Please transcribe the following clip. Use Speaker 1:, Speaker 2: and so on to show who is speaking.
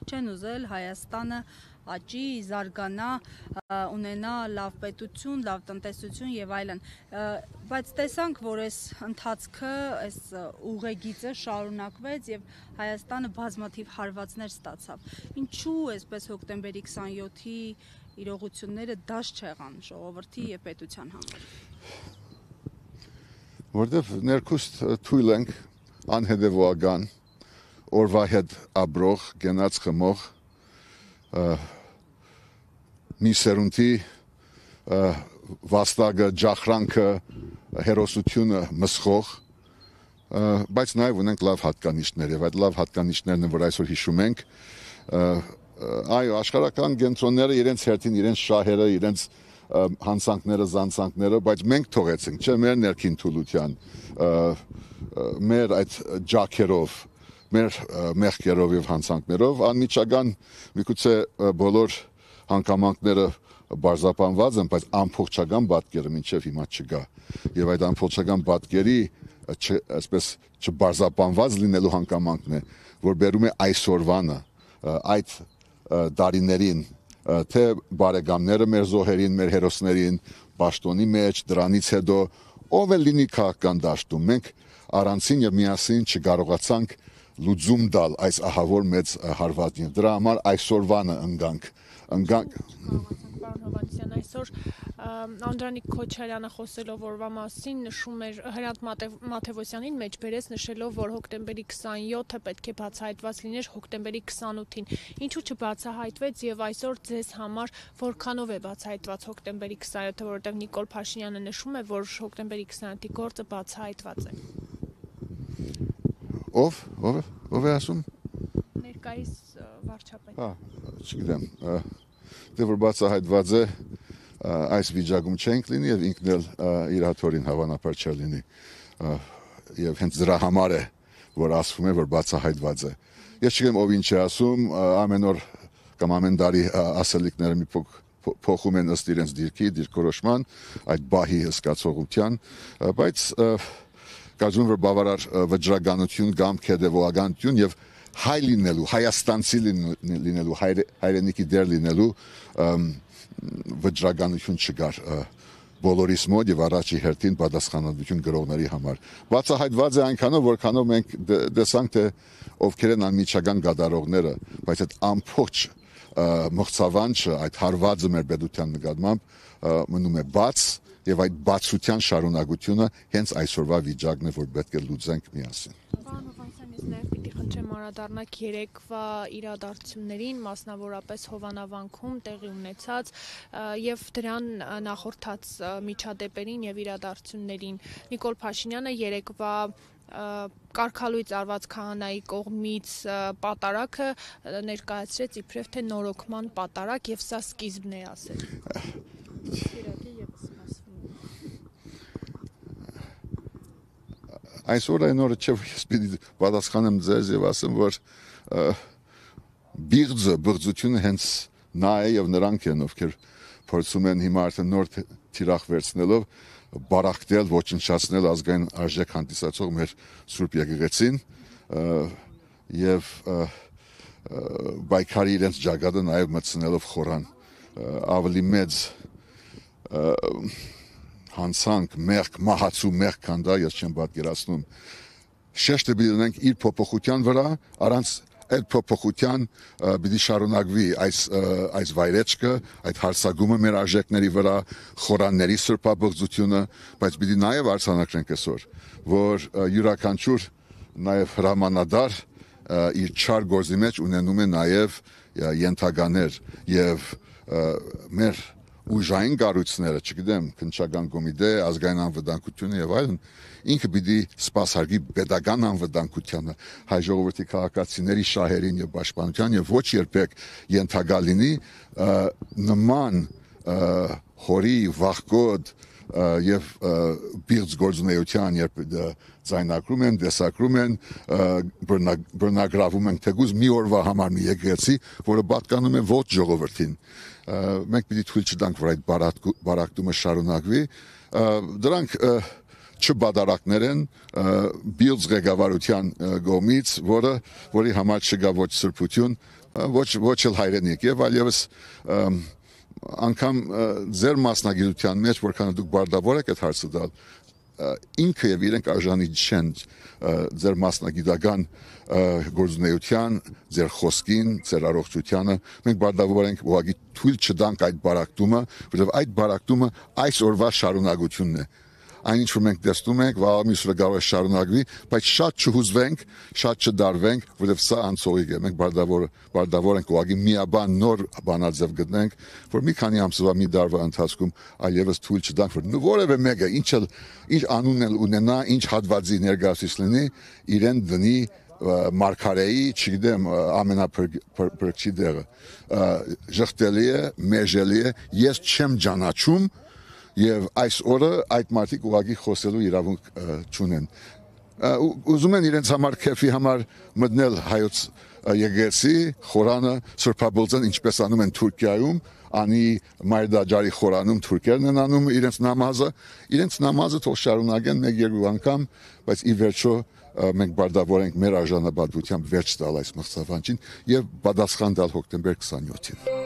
Speaker 1: չեն ուզել Հայաստանը աճի, զարգանա, ունենա լավ պետություն, լավ տնտեսություն եւ այլն, բայց տեսանք, որ այս ընթացքը, այս ուղեգիծը շարունակվեց եւ Հայաստանը բազմաթիվ հարվածներ ստացավ։ Ինչու այսպես հոկտեմբերի 27-ի իրողությունները դաշ չեղան ժողովրդի եւ պետության համար։
Speaker 2: Որտեվ ներքուստ թույլ ենք անհետևողական օրվա հետ ապրող, գնաց խմող մի սերունդի վաստակը, ջախրանքը, հերոսությունը մսխող, բայց նաև ունենք լավ հատկանիշներ եւ այդ լավ հատկանիշներն որ այսօր հիշում ենք, այո, աշխարհական կենտրոնները իրենց հերթին, իրենց շահերը, իրենց հանցանքները, զանցանքները, բայց մենք թողեցինք, չէ, մեր ներքին թուլության, մեր այդ ջաքերով, մեր մեղքերով եւ հանցանքներով անմիջական միգուցե բոլոր հանգամանքները բարձրապանված են, բայց ամբողջական պատկերը մինչև հիմա չկա եւ այդ ամբողջական պատկերի այսպես չբարձրապանված լինելու հանգամանքն է, որ բերում է այսօրվանը, այդ դարիներին, թե բարեկամները մեր զոհերին, մեր հերոսներին, պաշտոնի մեջ, դրանից հետո ով է լինի քաղաքական դաշտում, մենք առանցին եւ միասին չկարողացանք լուծում տալ այս ահավոր մեծ հարվածին։ Դրա համար այսօրվանը ընկանք
Speaker 3: Պարոն Հովհաննիսյան, այսօր Անդրանիկ Քոչարյանը խոսելով օրվա մասին նշում էր Հրանտ Մաթևոսյանին մեջ բերեց նշելով, որ հոկտեմբերի 27-ը պետք է բացահայտված լիներ հոկտեմբերի 28-ին։ Ինչու չբացահայտվեց եւ այսօր ձեզ համար որքանով է բացահայտված հոկտեմբերի 27-ը, որովհետեւ Նիկոլ Փաշինյանը նշում է, որ հոկտեմբերի 27-ի գործը բացահայտված է։
Speaker 2: Ով է ասում։
Speaker 3: Ներկայիս վարչապետ։
Speaker 2: Չգիտեմ, դե որ բացահայտված է, այս վիճակում չենք լինի եւ ինքն էլ իր հաթորին հավանաբար չէ լինի եւ հենց դրա համար է որ ասվում է որ բացահայտված է։ Ես չգիտեմ ով ինչ է ասում, ամեն օր կամ ամեն տարի ասելիքները մի փոխում են ըստ իրենց դիրքորոշման, այդ բահի հսկացողության, բայց կարծում որ բավարար վճռականություն կամ հետևողականություն եւ հայ լինելու, հայաստանցի լինելու, հայրենիքի դեր լինելու վճռականություն չկար բոլորիս մոտ եւ առաջի հերթին պատասխանատվություն գրողների համար։ Բացահայտված է այնքանով, որքանով մենք տեսանք, թե ովքեր են անմիջական գդարողները, բայց այդ ամբողջ մղձավանջը, այդ հարվածը մեր պետության նկատմամբ մնում է բաց եւ այդ բացության շարունակությունը հենց այսօրվա վիճակն է, որ պետք է լուծենք միասին։
Speaker 3: Պարոն Հովհաննիսյան, ես նաև պիտի խնդրեմ անդրադառնալ երեկվա իրադարձություններին, մասնավորապես Հովանավանքում տեղի ունեցած եւ դրան նախորդած միջադեպերին եւ իրադարձություններին։ Նիկոլ Փաշինյանը երեկվա կարգալույծ արված քահանայի կողմից պատարակը ներկայացրեց իբրև թե նորոգման պատարակ եւ սա սկիզբն է ասել։
Speaker 2: Այսօր այն օրը չէ, ես պիտի պատասխանեմ ձեզ եւ ասեմ, որ բղձությունը հենց նա է եւ նրանք են, ովքեր փորձում են հիմա արդեն նոր թիրախ վերցնելով բարակտել, ոչնչացնել ազգային արժեք հանդիսացող մեր Սուրբ Եկեղեցին եւ բայկարի իրենց ջագադը նաեւ մտցնելով խորան ավելի մեծ հանցանք, մեղք, մահացու մեղք կան դա, ես չեմ պատկերացնում։ Շեշտը պիտի ունենք իր փոփոխության վրա, առանց այդ փոփոխության պիտի շարունակվի այս վայրեջքը, այդ հարցակումը մեր արժեքների վրա, խորանների սրբաբղձությունը, բայց պիտի նաև արձանագրենք այսօր, որ յուրաքանչյուր նաև հրամանատար իր չար գործի մեջ ունենում է նաև ենթականեր եւ մեր ուժային կառույցները, չգիտեմ, քննչական կոմիտե, ազգային անվտանգությունը եւ այլն, ինքը պիտի սպասարկի պետական անվտանգությանը, հայ ժողովրդի քաղաքացիների շահերին եւ պաշտպանության եւ ոչ երբեք ենթակա լինի նման հորի վախկոտ եւ բիղձ գործունեության, երբ ձայնակրում են, դեսակրում են, բռնագրավում են թեկուզ մի օրվա համար մի եկեղեցի, որը պատկանում է ոչ ժողովրդին։ Մենք պիտի թույլ չտանք, որ այդ բարակտումը շարունակվի։ Դրանք չբադարակներ են բիլձ ղեկավարության կողմից, որի համար չկա ոչ սրբություն, ոչ էլ հայրենիք եւ այլևս անգամ ձեր մասնագիտության մեջ որքան դուք բարձրավոր եք այդ հարցը դալ ինքը եւ իրենք արժանի չեն ձեր մասնագիտական գործունեության, ձեր խոսքին, ձեր առողջությանը մենք բարձրավոր ենք ուղղակի թույլ չտանք այդ բարակտումը, որովհետեւ այդ բարակտումը այս օրվա շարունակությունն է այն ինչ որ մենք տեսնում ենք վաղամիսը կարող է շարունակվի, բայց շատ չհուզվենք, շատ չդարվենք, որովհետև սա անցողիկ է։ Մենք բարդավոր ենք ուղղակի միաբան նոր բանաձև գտնենք, որ մի քանի ամսվա մի դարվա ընթացքում այլևս թույլ չտանք, որ որևէ մեկը ինչ անուն էլ ունենա, ինչ հատվածի ներկայացուցիչ լինի, իրեն դնի մարգարեի, չգիտեմ, ամենափրկչի դեղը։ Ժխտելի է, մեժելի է, ես չեմ ճանաչում եւ այս օրը այդ մարդիկ ուղղակի խոսելու իրավունք չունեն։ Ուզում են իրենց համար քեֆի համար մտնել հայոց եկեղեցի, խորանը, սրբաբոլձան, ինչպես անում են Թուրքիայում, անի Մայրդաջարի խորանում թուրքերն են անում իրենց նամազը թող շարունակեն 1-2 անգամ, բայց ի վերջո մենք բարդավոր ենք մեր արժանապատվությամբ վերջ տալ այս մղձավանջին եւ պատասխան տալ հոկտեմբեր 27-ին։